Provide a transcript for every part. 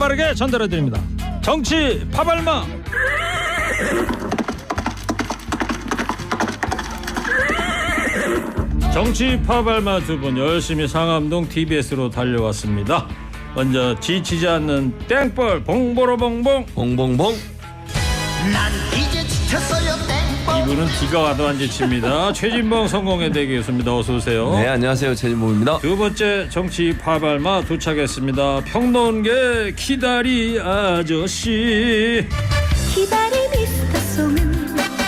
빠르게 전달해 드립니다. 정치 파발마. 정치 파발마 두 분 열심히 상암동 TBS로 달려왔습니다. 먼저 지치지 않는 땡벌 봉보로봉봉. 봉봉봉. 난 이제 지쳤어요 땡벌. 이분은 비가 와도 안 지칩니다. 최진봉 성공회 대기 교수입니다. 어서 오세요. 네, 안녕하세요. 최진봉입니다. 두 번째 정치 파발마 도착했습니다. 평론계 키다리 아저씨. 기다리 미스터 송은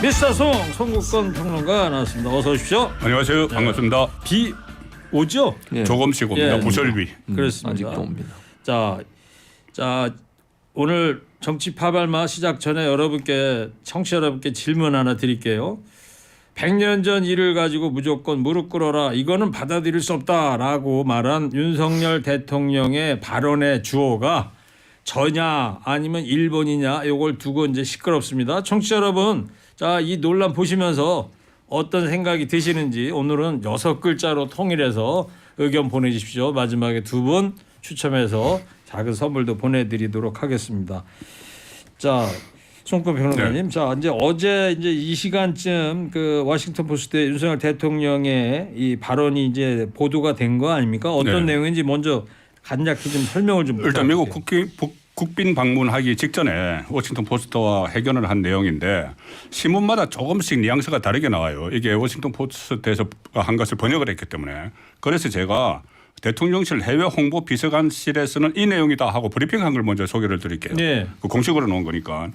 미스터 송 송국권 평론가 나왔습니다. 어서 오십시오. 안녕하세요. 반갑습니다. 비 오죠? 예. 조금씩 옵니다. 예. 부설비. 그렇습니다. 아직도 옵니다. 자 오늘 정치 파발마 시작 전에 청취자 여러분께 질문 하나 드릴게요. 100년 전 일을 가지고 무조건 무릎 꿇어라. 이거는 받아들일 수 없다라고 말한 윤석열 대통령의 발언의 주어가 저냐 아니면 일본이냐 이걸 두고 이제 시끄럽습니다. 청취자 여러분, 자, 이 논란 보시면서 어떤 생각이 드시는지 오늘은 6글자로 통일해서 의견 보내주십시오. 마지막에 두 분 추첨해서 작은 선물도 보내드리도록 하겠습니다. 자, 송권 평론가님, 자 이제 어제 이제 이 시간쯤 그 워싱턴 포스트의 윤석열 대통령의 이 발언이 이제 보도가 된 거 아닙니까? 어떤 네. 내용인지 먼저 간략히 좀 설명을 좀 일단 미국 부탁드릴게요. 국빈 방문하기 직전에 워싱턴 포스트와 회견을 한 내용인데 신문마다 조금씩 뉘앙스가 다르게 나와요. 이게 워싱턴 포스트에서 한 것을 번역을 했기 때문에. 그래서 제가 대통령실 해외 홍보 비서관실에서는 이 내용이다 하고 브리핑한 걸 먼저 소개를 드릴게요. 네. 그 공식으로 놓은 거니까.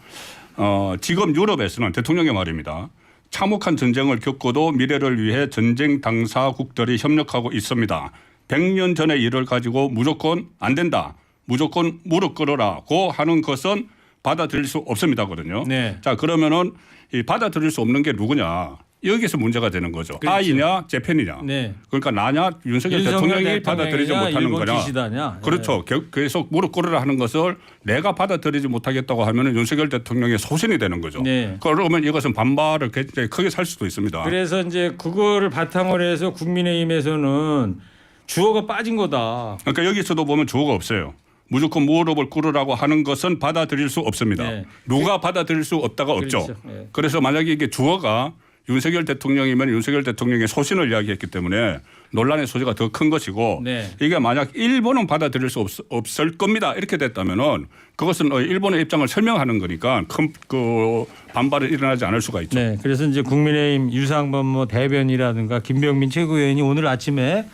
지금 유럽에서는 대통령의 말입니다. 참혹한 전쟁을 겪고도 미래를 위해 전쟁 당사국들이 협력하고 있습니다. 100년 전의 일을 가지고 무조건 안 된다. 무조건 무릎 꿇으라고 하는 것은 받아들일 수 없습니다거든요. 네. 자, 그러면은 이 받아들일 수 없는 게 누구냐? 여기서 문제가 되는 거죠. 그렇죠. 아이냐, 재팬이냐. 네. 그러니까 나냐, 윤석열 대통령이 받아들이지 못하는 일본 거냐. 기시다냐. 그렇죠. 계속 무릎 꿇으라 하는 것을 내가 받아들이지 못하겠다고 하면 윤석열 대통령의 소신이 되는 거죠. 네. 그러면 이것은 반발을 굉장히 크게 살 수도 있습니다. 그래서 이제 그거를 바탕으로 해서 국민의힘에서는 주어가 빠진 거다. 그러니까 여기서도 보면 주어가 없어요. 무조건 무릎을 꿇으라고 하는 것은 받아들일 수 없습니다. 네. 누가 받아들일 수 없다가 없죠. 그렇죠. 네. 그래서 만약에 이게 주어가 윤석열 대통령이면 윤석열 대통령의 소신을 이야기했기 때문에 논란의 소지가 더 큰 것이고 네. 이게 만약 일본은 받아들일 수 없을 겁니다. 이렇게 됐다면은 그것은 일본의 입장을 설명하는 거니까 큰 그 반발이 일어나지 않을 수가 있죠. 네. 그래서 이제 국민의힘 유상범 뭐 대변이라든가 김병민 최고위원이 오늘 아침에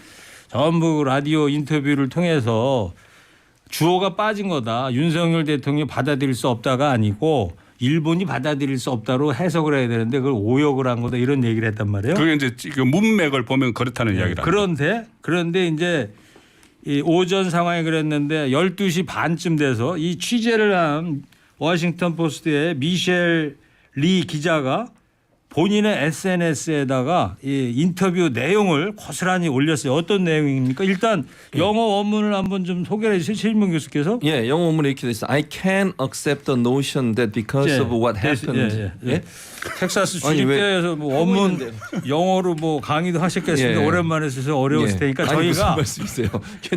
전부 라디오 인터뷰를 통해서 주어가 빠진 거다. 윤석열 대통령이 받아들일 수 없다가 아니고 일본이 받아들일 수 없다로 해석을 해야 되는데 그걸 오역을 한 거다 이런 얘기를 했단 말이에요. 그게 이제 지금 문맥을 보면 그렇다는 이야기라. 그런데 이제 이 오전 상황이 그랬는데 12시 반쯤 돼서 이 취재를 한 워싱턴 포스트의 미셸 리 기자가 본인의 SNS에다가 이 인터뷰 내용을 고스란히 올렸어요. 어떤 내용입니까? 일단 영어 원문을 한번 좀 소개해 주세요. 최진봉 교수께서. 예, 영어 원문에 이렇게 돼 있어요. I can't accept the notion that because 예. of what happened. 예. 텍사스 아니, 왜 주립대에서 뭐 하고 원문 있는데. 영어로 뭐 강의도 하셨겠습니다. 예. 오랜만에 써서 어려웠을 테니까 아니, 무슨 저희가 말씀이세요?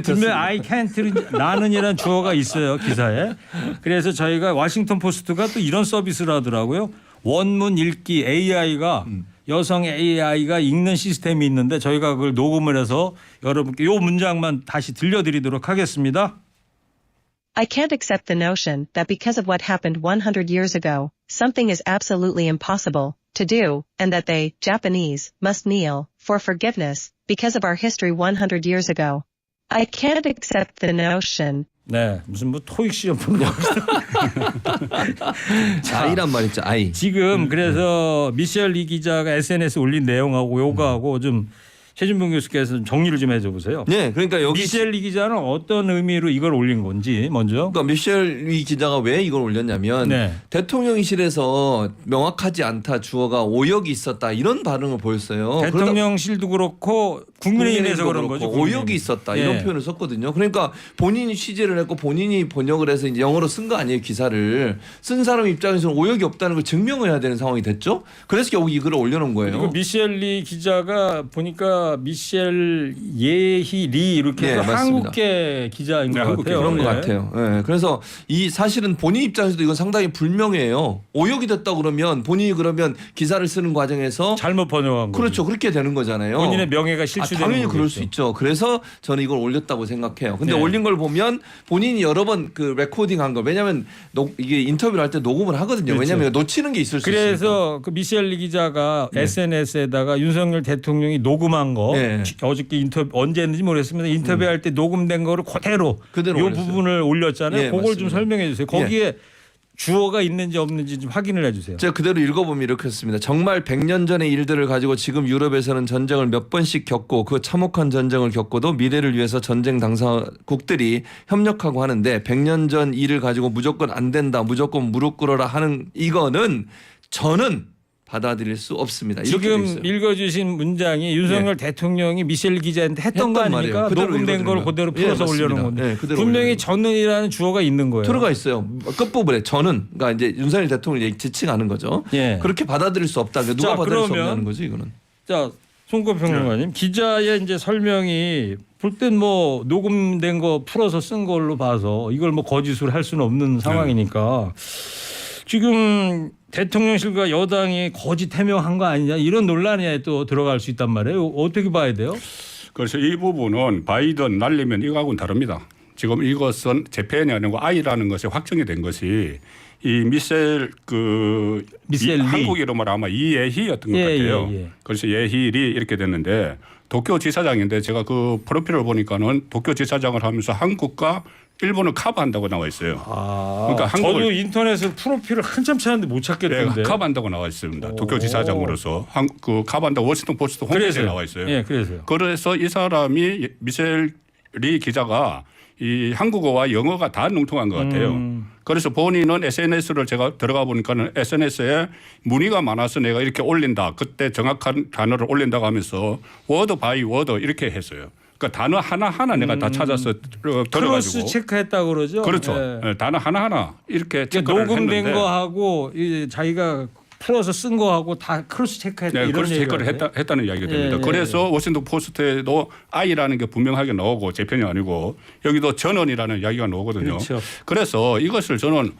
분명 I can't 나는이라는 주어가 있어요 기사에. 그래서 저희가 워싱턴 포스트가 또 이런 서비스를 하더라고요. 원문 읽기 AI가 여성 AI가 읽는 시스템이 있는데 저희가 그걸 녹음을 해서 여러분께 이 문장만 다시 들려드리도록 하겠습니다. I can't accept the notion that because of what happened 100 years ago, something is absolutely impossible to do, and that they, Japanese, must kneel for forgiveness because of our history 100 years ago. I can't accept the notion. 네, 무슨 뭐 토익 시험 보는 거. 아이란 말이죠. 아이. 지금 그래서 미셸 리 기자가 SNS에 올린 내용하고 요거하고 좀 최진봉 교수께서 정리를 좀 해줘 보세요. 네, 그러니까 여기 미셸 리 기자는 어떤 의미로 이걸 올린 건지 먼저. 그러니까 미셸 리 기자가 왜 이걸 올렸냐면 네. 대통령실에서 명확하지 않다 주어가 오역이 있었다 이런 반응을 보였어요. 대통령실도 그렇고 국민의힘에서 그런 거죠. 오역이 있었다 이런 예. 표현을 썼거든요. 그러니까 본인이 취재를 했고 본인이 번역을 해서 이제 영어로 쓴 거 아니에요 기사를. 쓴 사람 입장에서는 오역이 없다는 걸 증명을 해야 되는 상황이 됐죠. 그래서 여기 이 글을 올려놓은 거예요. 그리고 미셸 리 기자가 보니까 기자가 미셸 예희 리 이렇게 네, 해서 맞습니다. 한국계 기자인 네, 것 한국계 같아요. 그런 것 예. 같아요. 예. 그래서 이 사실은 본인 입장에서도 이건 상당히 불명예해요. 오역이 됐다 그러면 본인이 그러면 기사를 쓰는 과정에서 잘못 번역한 거. 그렇죠. 그렇게 되는 거잖아요. 본인의 명예가 실추되는 당연히 거겠죠. 그럴 수 있죠. 그래서 저는 이걸 올렸다고 생각해요. 근데 네. 올린 걸 보면 본인이 여러 번 그 레코딩한 거 왜냐하면 이게 인터뷰를 할 때 녹음을 하거든요. 그렇죠. 왜냐하면 놓치는 게 있을 수 있으니까. 그래서 그 미셸 리 기자가 SNS에다가 윤석열 대통령이 녹음한 거 네. 어저께 인터뷰 언제 했는지 모르겠습니다. 인터뷰할 때 녹음된 거를 그대로 이 올렸어요. 부분을 올렸잖아요. 예, 그걸 맞습니다. 좀 설명해 주세요. 거기에 주어가 있는지 없는지 좀 확인을 해 주세요. 제가 그대로 읽어보면 이렇게 했습니다. 정말 100년 전의 일들을 가지고 지금 유럽에서는 전쟁을 몇 번씩 겪고 그 참혹한 전쟁을 겪고도 미래를 위해서 전쟁 당사국들이 협력하고 하는데 100년 전 일을 가지고 무조건 안 된다, 무조건 무릎 꿇어라 하는 이거는 저는 받아들일 수 없습니다. 이렇게 돼 지금 있어요. 읽어주신 문장이 윤석열 대통령이 미셸 기자한테 했던 거 했단 아닙니까? 말이에요. 그대로 녹음된 걸 읽어드리면. 그대로 예, 풀어서 맞습니다. 올려놓은 건데 예, 그대로 분명히 올려놓은 전은이라는 주어가 있는 거예요. 들어가 있어요. 끝부분에 저는 그러니까 이제 윤석열 대통령을 지칭하는 거죠. 예. 그렇게 받아들일 수 없다. 누가 자, 받아들일 수 그러면 없다는 거지 이거는. 자, 송건 평론가님 기자의 이제 설명이 볼 땐 뭐 녹음된 거 풀어서 쓴 걸로 봐서 이걸 뭐 거짓으로 할 수는 없는 상황이니까 지금 대통령실과 여당이 거짓 해명한 거 아니냐 이런 논란에 또 들어갈 수 있단 말이에요. 어떻게 봐야 돼요? 그래서 이 부분은 바이든 날리면 이거하고는 다릅니다. 지금 이것은 재팬이 아니고 I라는 것이 확정이 된 것이 이 미셸 미셸 리. 한국 이름으로 아마 이예희였던 것 예, 같아요. 예, 예. 그래서 예희리 이렇게 됐는데 도쿄지사장인데 제가 그 프로필을 보니까는 도쿄지사장을 하면서 한국과 일본을 커버한다고 나와 있어요. 그러니까 저도 인터넷에 프로필을 한참 찾았는데 못 네, 찾겠던데. 커버한다고 나와 있습니다. 도쿄지사장으로서 그 커버한다고 워싱턴 포스트 홈페이지에 그래서요. 나와 있어요. 예, 그래서요. 그래서 이 사람이 미셸 리 기자가 이 한국어와 영어가 다 능통한 것 같아요. 그래서 본인은 SNS를 제가 들어가 보니까는 SNS에 문의가 많아서 내가 이렇게 올린다. 그때 정확한 단어를 올린다고 하면서 워드 바이 워드 이렇게 했어요. 그러니까 단어 하나하나 내가 다 찾아서 크로스 들어가지고. 체크했다고 그러죠. 그렇죠. 예. 예, 단어 하나하나 이렇게 그러니까 체크를 녹음된 했는데 거하고 이제 자기가 풀어서 쓴 거하고 다 크로스 체크했다 네, 이런 그래서 얘기가 체크를 있어요. 했다는 이야기가 됩니다. 예, 예, 그래서 워싱턴 포스트에도 I라는 게 분명하게 나오고 제 편이 아니고 여기도 전원이라는 이야기가 나오거든요. 그렇죠. 그래서 이것을 저는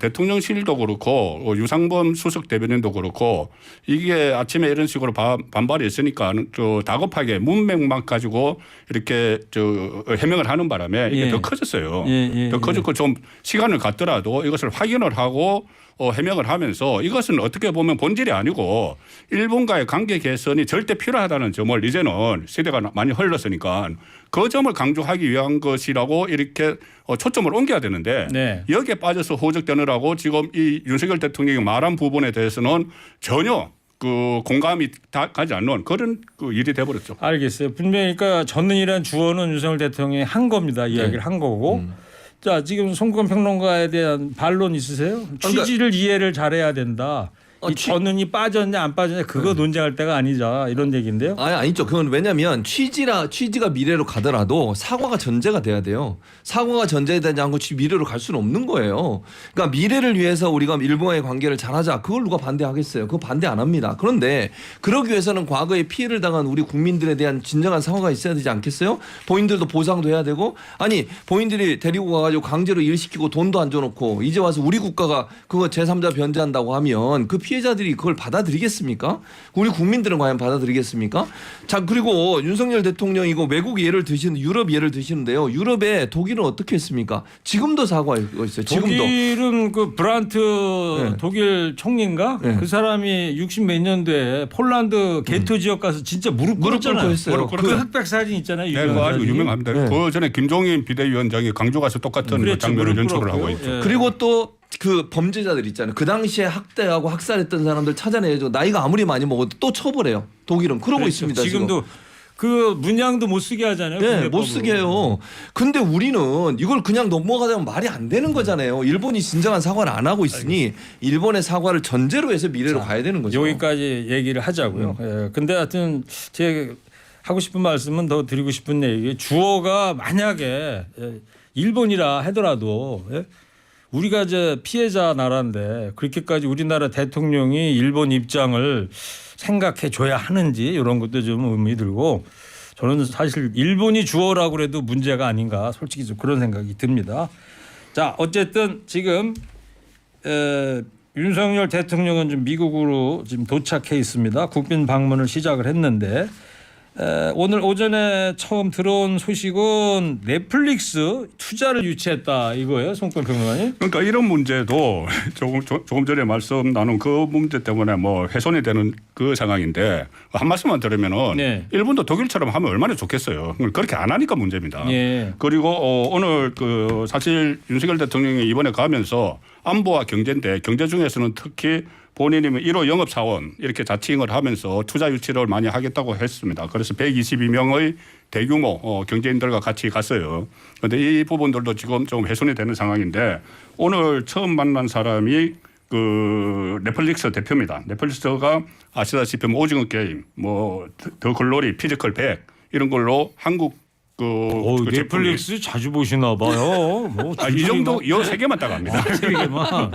대통령실도 그렇고 유상범 수석 대변인도 그렇고 이게 아침에 이런 식으로 반발이 있으니까 저 다급하게 문맥만 가지고 이렇게 해명을 하는 바람에 이게 예. 더 커졌어요. 예, 더 커졌고 좀 시간을 갖더라도 이것을 확인을 하고 해명을 하면서 이것은 어떻게 보면 본질이 아니고 일본과의 관계 개선이 절대 필요하다는 점을 이제는 세대가 많이 흘렀으니까 그 점을 강조하기 위한 것이라고 이렇게 초점을 옮겨야 되는데 네. 여기에 빠져서 호적되느라고 지금 이 윤석열 대통령이 말한 부분에 대해서는 전혀 그 공감이 다 가지 않는 그런 그 일이 돼버렸죠. 알겠어요. 분명히 그러니까 전능이라는 주어는 윤석열 대통령이 한 겁니다. 이야기를 한 거고. 자, 지금 송건 평론가에 대한 반론 있으세요? 취지를 이해를 잘해야 된다. 이 전능이 빠졌냐 안 빠졌냐 그거 논쟁할 때가 아니자 이런 얘기인데요. 아니죠. 그건 왜냐하면 취지가 미래로 가더라도 사과가 전제가 돼야 돼요. 사과가 전제되지 않고 미래로 갈 수는 없는 거예요. 그러니까 미래를 위해서 우리가 일본과의 관계를 잘하자. 그걸 누가 반대하겠어요. 그거 반대 안 합니다. 그런데 그러기 위해서는 과거에 피해를 당한 우리 국민들에 대한 진정한 사과가 있어야 되지 않겠어요? 본인들도 보상도 해야 되고 아니 본인들이 데리고 가가지고 강제로 일시키고 돈도 안 줘놓고 이제 와서 우리 국가가 그거 제3자 변제한다고 하면 그 피해자들이 그걸 받아들이겠습니까? 우리 국민들은 과연 받아들이겠습니까? 자 그리고 윤석열 대통령이 이거 외국 예를 드시는 유럽 예를 드시는데요. 유럽에 독일은 어떻게 했습니까? 지금도 사과하고 있어요. 지금도. 독일은 그 브란트 네. 독일 총리인가? 네. 그 사람이 60 몇 년도에 폴란드 게토 지역 가서 진짜 무릎 꿇었잖아요. 꿇고 했어요. 그 흑백 사진 있잖아요. 네, 유명한 그거 아주 사진이. 유명합니다. 네. 그 전에 김종인 비대위원장이 강주 가서 똑같은 그렇죠. 장면을 무릎 연출을 하고 꿇었고요. 있죠. 예. 그리고 또 그 범죄자들 있잖아요. 그 당시에 학대하고 학살했던 사람들 찾아내죠. 나이가 아무리 많이 먹어도 또 처벌해요. 독일은 그러고 그렇죠. 있습니다. 지금도 그 문양도 못 쓰게 하잖아요. 네, 국내법으로. 못 쓰게 해요. 근데 우리는 이걸 그냥 넘어가자면 말이 안 되는 거잖아요. 일본이 진정한 사과를 안 하고 있으니 일본의 사과를 전제로 해서 미래로 가야 되는 거죠. 여기까지 얘기를 하자고요. 예. 근데 하여튼 제가 하고 싶은 말씀은 더 드리고 싶은 얘기. 주어가 만약에 일본이라 하더라도 우리가 이제 피해자 나라인데 그렇게까지 우리나라 대통령이 일본 입장을 생각해 줘야 하는지 이런 것도 좀 의미 들고 저는 사실 일본이 주어라고 그래도 문제가 아닌가 솔직히 좀 그런 생각이 듭니다. 자 어쨌든 지금 윤석열 대통령은 좀 미국으로 지금 도착해 있습니다. 국빈 방문을 시작을 했는데 오늘 오전에 처음 들어온 소식은 넷플릭스 투자를 유치했다 이거예요, 송권 평론가님? 그러니까 이런 문제도 조금 전에 말씀 나눈 그 문제 때문에 뭐 훼손이 되는 그 상황인데 한 말씀만 들으면은 네. 일본도 독일처럼 하면 얼마나 좋겠어요. 그렇게 안 하니까 문제입니다. 예. 그리고 오늘 그 사실 윤석열 대통령이 이번에 가면서 안보와 경제인데 경제 중에서는 특히 본인이 1호 영업사원 이렇게 자칭을 하면서 투자 유치를 많이 하겠다고 했습니다. 그래서 122명의 대규모 경제인들과 같이 갔어요. 그런데 이 부분들도 지금 좀 훼손이 되는 상황인데 오늘 처음 만난 사람이 그 넷플릭스 대표입니다. 넷플릭스가 아시다시피 뭐 오징어 게임, 뭐 더 글로리, 피지컬 100 이런 걸로 한국 그 넷플릭스 자주 보시나 봐요. 뭐 이 정도 이 세 개만 딱 합니다. 세 개만.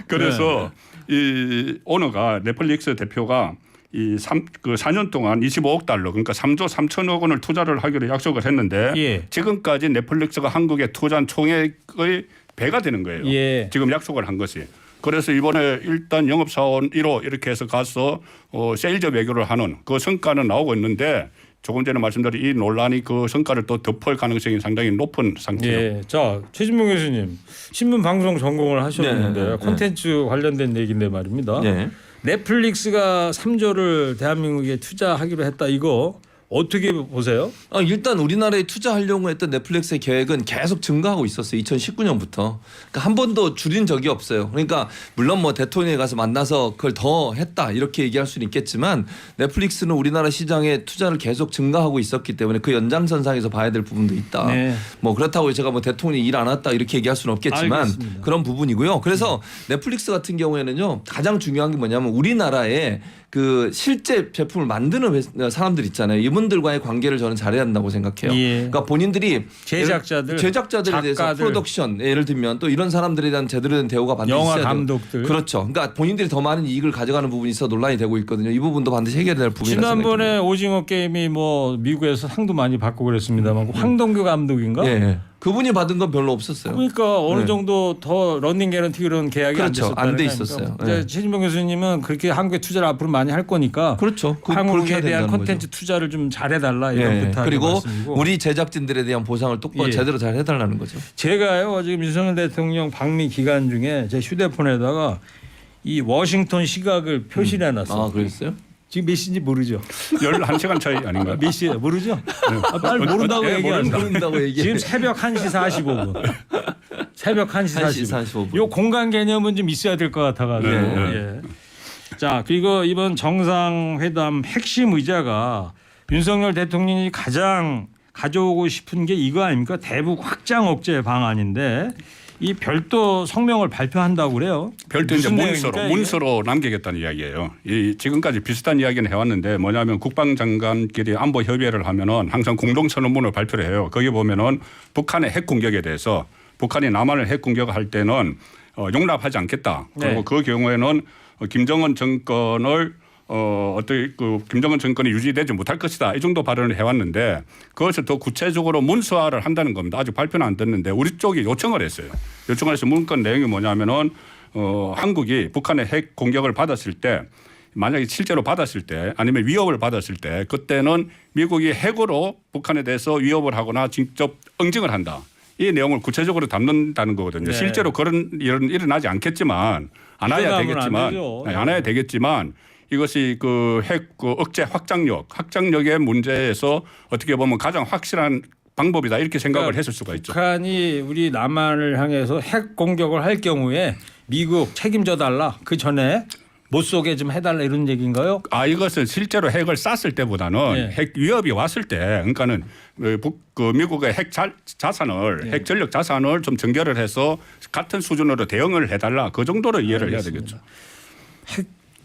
그래서 이 오너가 넷플릭스 대표가 이 4년 동안 25억 달러 그러니까 3조 3천억 원을 투자를 하기로 약속을 했는데 예. 지금까지 넷플릭스가 한국에 투자한 총액의 배가 되는 거예요. 예. 지금 약속을 한 것이. 그래서 이번에 일단 영업사원 1호 이렇게 해서 가서 세일즈 외교를 하는 그 성과는 나오고 있는데 조금 전에 말씀드린 이 논란이 그 성과를 또 덮을 가능성이 상당히 높은 상태예요. 예. 자, 최진봉 교수님 신문 방송 전공을 하셨는데 콘텐츠 관련된 얘기인데 말입니다. 네. 넷플릭스가 3조를 대한민국에 투자하기로 했다 이거 어떻게 보세요? 일단 우리나라에 투자하려고 했던 넷플릭스의 계획은 계속 증가하고 있었어요. 2019년부터. 그러니까 한 번도 줄인 적이 없어요. 그러니까 물론 뭐 대통령이 가서 만나서 그걸 더 했다 이렇게 얘기할 수는 있겠지만 넷플릭스는 우리나라 시장에 투자를 계속 증가하고 있었기 때문에 그 연장선상에서 봐야 될 부분도 있다. 네. 뭐 그렇다고 제가 뭐 대통령이 일 안 했다 이렇게 얘기할 수는 없겠지만 알겠습니다. 그런 부분이고요. 그래서 넷플릭스 같은 경우에는요 가장 중요한 게 뭐냐면 우리나라에 그 실제 제품을 만드는 사람들 있잖아요. 이분들과의 관계를 저는 잘해야 한다고 생각해요. 예. 그러니까 본인들이 제작자들에 대해서 작가들. 프로덕션 예를 들면 또 이런 사람들에 대한 제대로 된 대우가 반드시 영화 있어야 돼요. 감독들. 그렇죠. 그러니까 본인들이 더 많은 이익을 가져가는 부분이 있어 논란이 되고 있거든요. 이 부분도 반드시 해결해야 될 부분이라고 지난번에 생각합니다. 오징어 게임이 뭐 미국에서 상도 많이 받고 그랬습니다만 황동규 감독인가? 예. 그분이 받은 건 별로 없었어요. 그러니까 어느 네. 정도 더 러닝 개런티 그런 계약이 그렇죠. 안 안 돼 됐었다는 있었어요. 거니까. 이제 네. 최진봉 교수님은 그렇게 한국에 투자를 앞으로 많이 할 거니까 그렇죠. 그렇게 한국에 해야 대한 된다는 콘텐츠 거죠. 투자를 좀 잘해달라 이런 예. 부탁의 그리고 말씀이고. 우리 제작진들에 대한 보상을 똑바로 예. 제대로 잘 해달라는 거죠. 제가요 지금 윤석열 대통령 방미 기간 중에 제 휴대폰에다가 이 워싱턴 시각을 표시를 해놨어요. 아 그랬어요? 지금 몇 시인지 모르죠. 11시간 차이 아닌가요? 몇 시에 모르죠? 빨리 모른다고 예, 얘기하자. 모른다고 얘기해. 지금 새벽 1시 45분. 새벽 1시 1시 45분. 45분. 요 공간 개념은 좀 있어야 될 것 같아가지고. 네. 예. 자 그리고 이번 정상회담 핵심 의자가 윤석열 대통령이 가장 가져오고 싶은 게 이거 아닙니까? 대북 확장 억제 방안인데 이 별도 성명을 발표한다고 그래요. 별도 이제 무슨 내용입니까, 이게? 문서로 남기겠다는 이야기예요. 이 지금까지 비슷한 이야기는 해왔는데 뭐냐면 국방장관끼리 안보 협의를 하면은 항상 공동선언문을 발표를 해요. 거기 보면은 북한의 핵 공격에 대해서 북한이 남한을 핵 공격할 때는 용납하지 않겠다. 그리고 네. 그 경우에는 김정은 정권을 어떻게 그 김정은 정권이 유지되지 못할 것이다. 이 정도 발언을 해왔는데 그것을 더 구체적으로 문서화를 한다는 겁니다. 아직 발표는 안 됐는데 우리 쪽이 요청을 했어요. 요청을 해서 문건 내용이 뭐냐면은 한국이 북한의 핵 공격을 받았을 때 만약에 실제로 받았을 때 아니면 위협을 받았을 때 그때는 미국이 핵으로 북한에 대해서 위협을 하거나 직접 응징을 한다. 이 내용을 구체적으로 담는다는 거거든요. 네. 실제로 그런 일은 일어나지 않겠지만 안 해야 되겠지만 안 해야 되겠지만 이것이 그 핵 그 억제 확장력의 문제에서 어떻게 보면 가장 확실한 방법이다 이렇게 생각을 그러니까 했을 수가 있죠. 북한이 우리 남한을 향해서 핵 공격을 할 경우에 미국 책임져 달라. 그 전에 못 쏘게 좀 해달라 이런 얘기인가요? 이것은 실제로 핵을 쐈을 때보다는 네. 핵 위협이 왔을 때 그러니까는 그 미국의 핵 자산을 핵 전력 자산을 좀 정결을 해서 같은 수준으로 대응을 해달라 그 정도로 이해를 해야 되겠죠.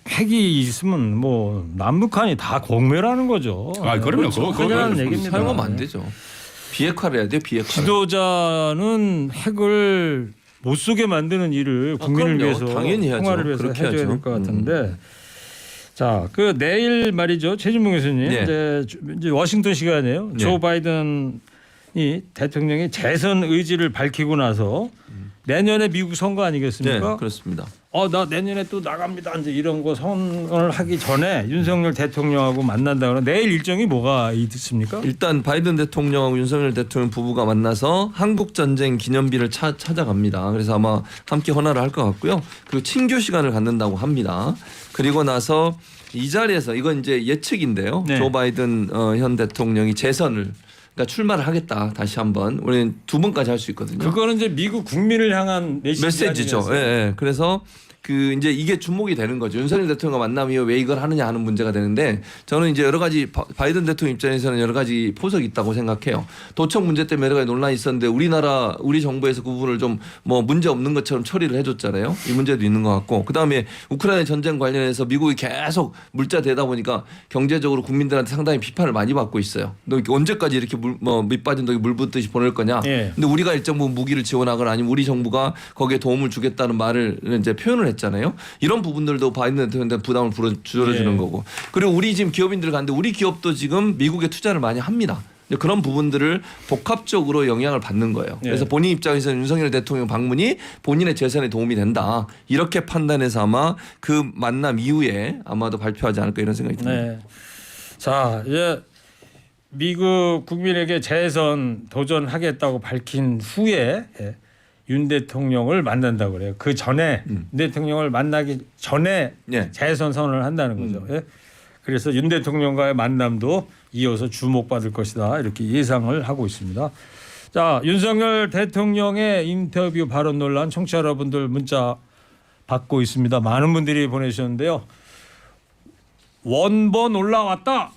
핵이 있으면 뭐 남북한이 다 공멸하는 거죠. 그럼요. 그거는 얘기입니다. 사용하면 안 되죠. 비핵화를 해야 돼요. 비핵화. 지도자는 핵을 못 쓰게 만드는 일을 국민을 그럼요. 위해서 당연히 해야죠. 평화를 위해서 그렇게 해줘야 될 해야죠. 것 같은데 자, 그 내일 말이죠. 최진봉 교수님 네. 이제 워싱턴 시간이에요. 네. 조 바이든이 대통령이 재선 의지를 밝히고 나서 내년에 미국 선거 네, 아니겠습니까? 그렇습니다. 나 내년에 또 나갑니다. 이제 이런 거 선언을 하기 전에 윤석열 대통령하고 만난다 그러면 내일 일정이 뭐가 있습니까? 일단 바이든 대통령하고 윤석열 대통령 부부가 만나서 한국 전쟁 기념비를 찾아갑니다. 그래서 아마 함께 헌화를 할 것 같고요. 그리고 친교 시간을 갖는다고 합니다. 그리고 나서 이 자리에서 이건 이제 예측인데요. 네. 조 바이든 현 대통령이 재선을 그러니까 출마를 하겠다. 다시 한번 우리는 2번까지 할 수 있거든요. 그거는 이제 미국 국민을 향한 메시지죠. 아니겠어요? 예, 예. 그래서 그 이제 이게 주목이 되는 거죠. 윤석열 대통령과 만남 이후 왜 이걸 하느냐 하는 문제가 되는데 저는 이제 여러 가지 바이든 대통령 입장에서는 여러 가지 포석이 있다고 생각해요. 도청 문제 때문에 여러 가지 논란이 있었는데 우리 정부에서 그 부분을 좀 뭐 문제 없는 것처럼 처리를 해줬잖아요. 이 문제도 있는 것 같고 그다음에 우크라이나 전쟁 관련해서 미국이 계속 물자 대다 보니까 경제적으로 국민들한테 상당히 비판을 많이 받고 있어요. 너 언제까지 이렇게 밑 빠진 독에 물 붓듯이 보낼 거냐. 예. 근데 우리가 일정 부분 무기를 지원하거나 아니면 우리 정부가 거기에 도움을 주겠다는 말을 이제 표현을 했잖아요. 이런 부분들도 바이든 대통령한테 부담을 줄여주는 예. 거고. 그리고 우리 지금 기업인들 가는데 우리 기업도 지금 미국에 투자를 많이 합니다. 그런 부분들을 복합적으로 영향을 받는 거예요. 예. 그래서 본인 입장에서는 윤석열 대통령 방문이 본인의 재선에 도움이 된다. 이렇게 판단해서 아마 그 만남 이후에 아마도 발표하지 않을까 이런 생각이 듭니다. 네. 자, 이제 미국 국민에게 재선 도전하겠다고 밝힌 후에 윤 대통령을 만난다고 그래요. 그 전에 윤 대통령을 만나기 전에 네. 재선 선언을 한다는 거죠. 예? 그래서 윤 대통령과의 만남도 이어서 주목받을 것이다. 이렇게 예상을 하고 있습니다. 자, 윤석열 대통령의 인터뷰 발언 논란 청취자 여러분들 문자 받고 있습니다. 많은 분들이 보내주셨는데요. 원본 올라왔다.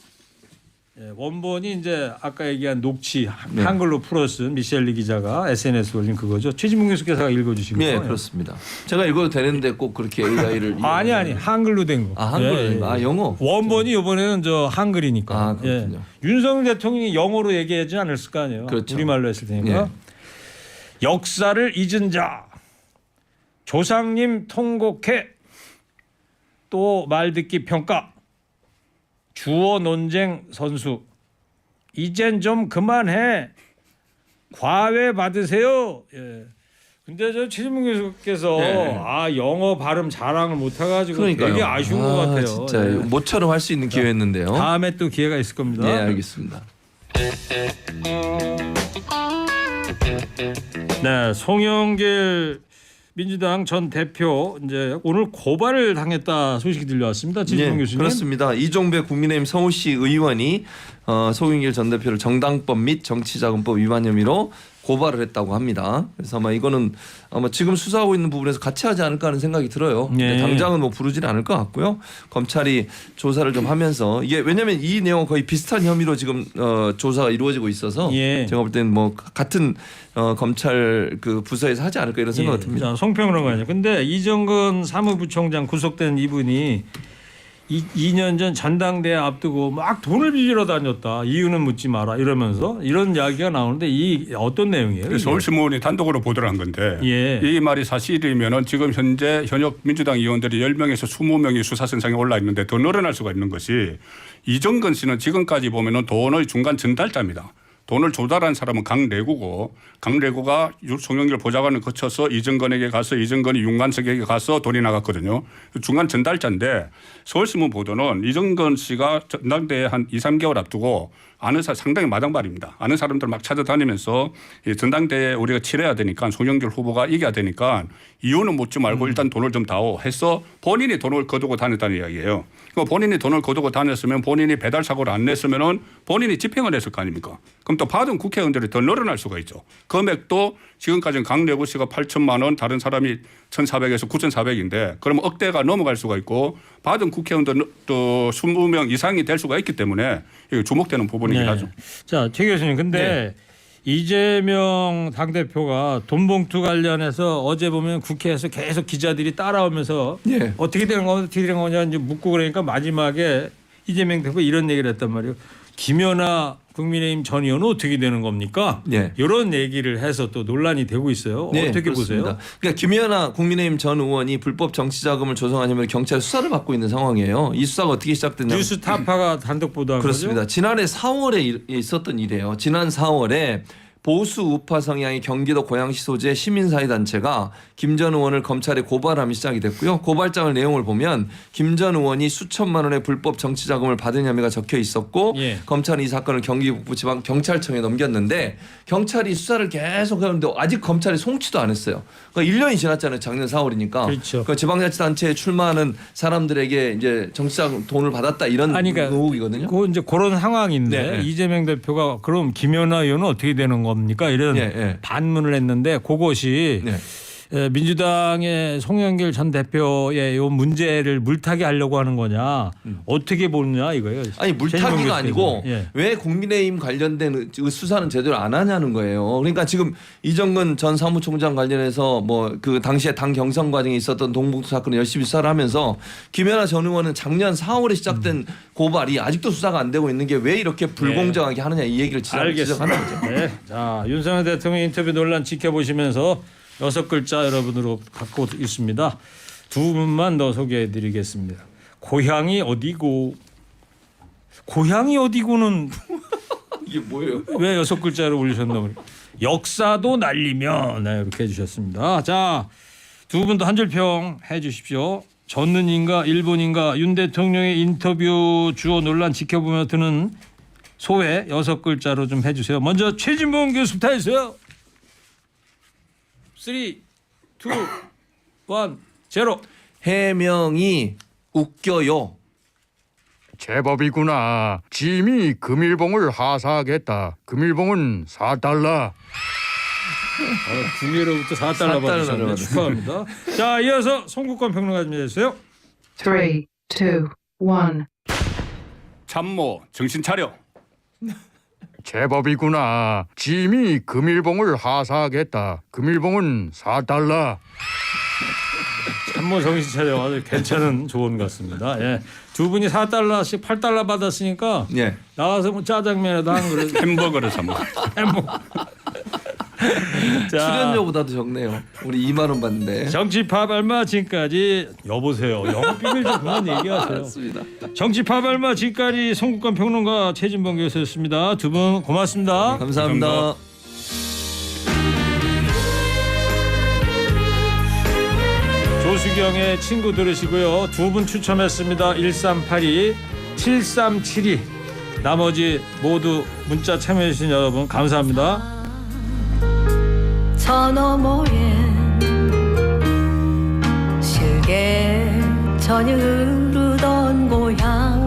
예, 원본이 이제 아까 얘기한 녹취 네. 한글로 풀어쓴 미셸리 기자가 SNS 올린 그거죠. 최진봉 교수께서 읽어주시고. 네, 그렇습니다. 제가 읽어도 되는데 꼭 그렇게 AI를 아니 한글로 된 거. 한글로 된 거. 영어. 원본이 이번에는 저 한글이니까. 아, 그렇군요. 윤석열 대통령이 영어로 얘기하지 않았을 거 아니에요. 그렇죠. 우리말로 했을 테니까. 예. 역사를 잊은 자 조상님 통곡해 또 말듣기 평가 주어 논쟁 선수 이젠 좀 그만해 과외 받으세요. 예. 근데 저 최진봉 교수께서 네. 영어 발음 자랑을 못해가지고 그러니까요. 되게 아쉬운 것 같아요. 진짜 예. 모처럼 할 수 있는 기회였는데요. 다음에 또 기회가 있을 겁니다. 네, 알겠습니다. 네, 송영길 민주당 전 대표 이제 오늘 고발을 당했다 소식이 들려왔습니다. 진봉 교수님. 그렇습니다. 이종배 국민의힘 서울시 의원이 송영길 전 대표를 정당법 및 정치자금법 위반 혐의로 고발을 했다고 합니다. 그래서 아마 이거는 아마 지금 수사하고 있는 부분에서 같이 하지 않을까 하는 생각이 들어요. 근데 네. 당장은 뭐 부르지는 않을 것 같고요. 검찰이 조사를 좀 하면서 이게 왜냐하면 이 내용은 거의 비슷한 혐의로 지금 조사가 이루어지고 있어서 예. 제가 볼 때는 뭐 같은 검찰 그 부서에서 하지 않을까 이런 생각이 듭니다. 자, 송평론가요. 근데 이정근 사무부총장 구속된 이분이 2년 전 전당대회 앞두고 막 돈을 빚으러 다녔다. 이유는 묻지 마라 이러면서 이런 이야기가 나오는데 이 어떤 내용이에요? 이게? 서울신문이 단독으로 보도를 한 건데 예. 이 말이 사실이면은 지금 현재 현역 민주당 의원들이 10명에서 20명이 수사선상에 올라 있는데 더 늘어날 수가 있는 것이 이정근 씨는 지금까지 보면은 돈의 중간 전달자입니다. 돈을 조달한 사람은 강래구고 강래구가 송영길 보좌관을 거쳐서 이정건에게 가서 이정건이 윤관석에게 가서 돈이 나갔거든요. 중간 전달자인데 서울신문 보도는 이정건 씨가 전당대회 한 2, 3개월 앞두고 아는 사람 상당히 마당발입니다. 아는 사람들 막 찾아다니면서 이 전당대회 우리가 치러야 되니까 송영길 후보가 이겨야 되니까 이유는 묻지 말고 일단 돈을 좀 다오 해서 본인이 돈을 거두고 다녔다는 이야기예요. 본인이 돈을 거두고 다녔으면 본인이 배달 사고를 안 냈으면은 본인이 집행을 했을 거 아닙니까? 그럼 또 받은 국회의원들이 더 늘어날 수가 있죠. 금액도 지금까지는 강래구 씨가 8천만 원, 다른 사람이 1,400에서 9,400인데 그러면 억대가 넘어갈 수가 있고 받은 국회의원들 또 20명 이상이 될 수가 있기 때문에 이게 주목되는 부분이긴 하죠. 자, 최 교수님. 근데 이재명 당대표가 돈봉투 관련해서 어제 보면 국회에서 계속 기자들이 따라오면서 예. 어떻게 되는 거냐 이제 묻고 그러니까 마지막에 이재명 대표 이런 얘기를 했단 말이에요. 김연아 국민의힘 전 의원은 어떻게 되는 겁니까? 네. 이런 얘기를 해서 또 논란이 되고 있어요. 네, 어떻게 그렇습니다. 보세요? 그러니까 김연아 국민의힘 전 의원이 불법 정치자금을 조성한 혐의로 경찰 수사를 받고 있는 상황이에요. 이 수사가 어떻게 시작됐냐면 뉴스타파가 단독 보도한 그렇습니다. 거죠? 지난해 4월에 있었던 일이에요. 지난 4월에 보수 우파 성향의 경기도 고양시 소재 시민사회단체가 김 전 의원을 검찰에 고발함이 시작이 됐고요. 고발장을 내용을 보면 김 전 의원이 수천만 원의 불법 정치자금을 받은 혐의가 적혀 있었고 예. 검찰이 이 사건을 경기 북부지방 경찰청에 넘겼는데 경찰이 수사를 계속 하는데 아직 검찰이 송치도 안 했어요. 그러니까 1년이 지났잖아요. 작년 4월이니까. 그렇죠. 그 지방자치단체에 출마하는 사람들에게 이제 정치자금 돈을 받았다 이런 아니, 그러니까 의혹이거든요. 이제 그런 상황인데 네, 네. 이재명 대표가 그럼 김연아 의원은 어떻게 되는 겁니까? 이런 네, 네. 반문을 했는데 그것이 네. 민주당의 송영길 전 대표의 요 문제를 물타기 하려고 하는 거냐 어떻게 보느냐 이거예요. 아니 물타기가 아니고 예. 왜 국민의힘 관련된 수사는 제대로 안 하냐는 거예요. 그러니까 지금 이정근 전 사무총장 관련해서 뭐 그 당시에 당 경선 과정에 있었던 동북 사건을 열심히 수사를 하면서 김연아 전 의원은 작년 4월에 시작된 고발이 아직도 수사가 안 되고 있는 게 왜 이렇게 불공정하게 하느냐 이 얘기를 지적하는 거죠. 네. 자, 윤석열 대통령 인터뷰 논란 지켜보시면서 6글자 여러분으로 갖고 있습니다. 두 분만 더 소개해드리겠습니다. 고향이 어디고? 고향이 어디고는 이게 뭐예요? 왜 6글자로 올리셨나? 역사도 날리며 네, 이렇게 해주셨습니다. 자, 두 분도 한 줄 평 해주십시오. 전는인가 일본인가 윤 대통령의 인터뷰 주어 논란 지켜보며 드는 소회 6글자로 좀 해주세요. 먼저 최진봉 교수부터 해주세요. 3, 2, 1, 0. 해명이 웃겨요. 제법이구나. 짐이 금일봉을 하사하겠다. 금일봉은 4달러. 국내로부터 4달러 받으셨네요. 축하합니다. 자, 이어서 송국권 평론가 좀 해주세요. 3, 2, 1. 참모 정신 차려. 제법이구나. 짐이 금일봉을 하사하겠다. 금일봉은 4달러. 참모 정신 차려. 아주 괜찮은 조언 같습니다. 예. 두 분이 4달러씩 8달러 받았으니까 예. 나가서 뭐 짜장면에도 한 그릇 햄버거를 사 먹어. 자, 출연료보다도 적네요. 우리 2만 원 받는데. 정치팝 얼마 지금까지 여보세요. 영업 비밀 좀 그만 얘기하세요. 맞습니다. 정치팝 얼마 지금까지 송국권 평론가 최진봉 교수였습니다. 두 분 고맙습니다. 감사합니다. 감사합니다. 조수경의 친구 들으시고요. 두 분 추첨했습니다. 1382, 7372. 나머지 모두 문자 참여해 주신 여러분 감사합니다. 저 너머엔 시계 전이 흐르던 고향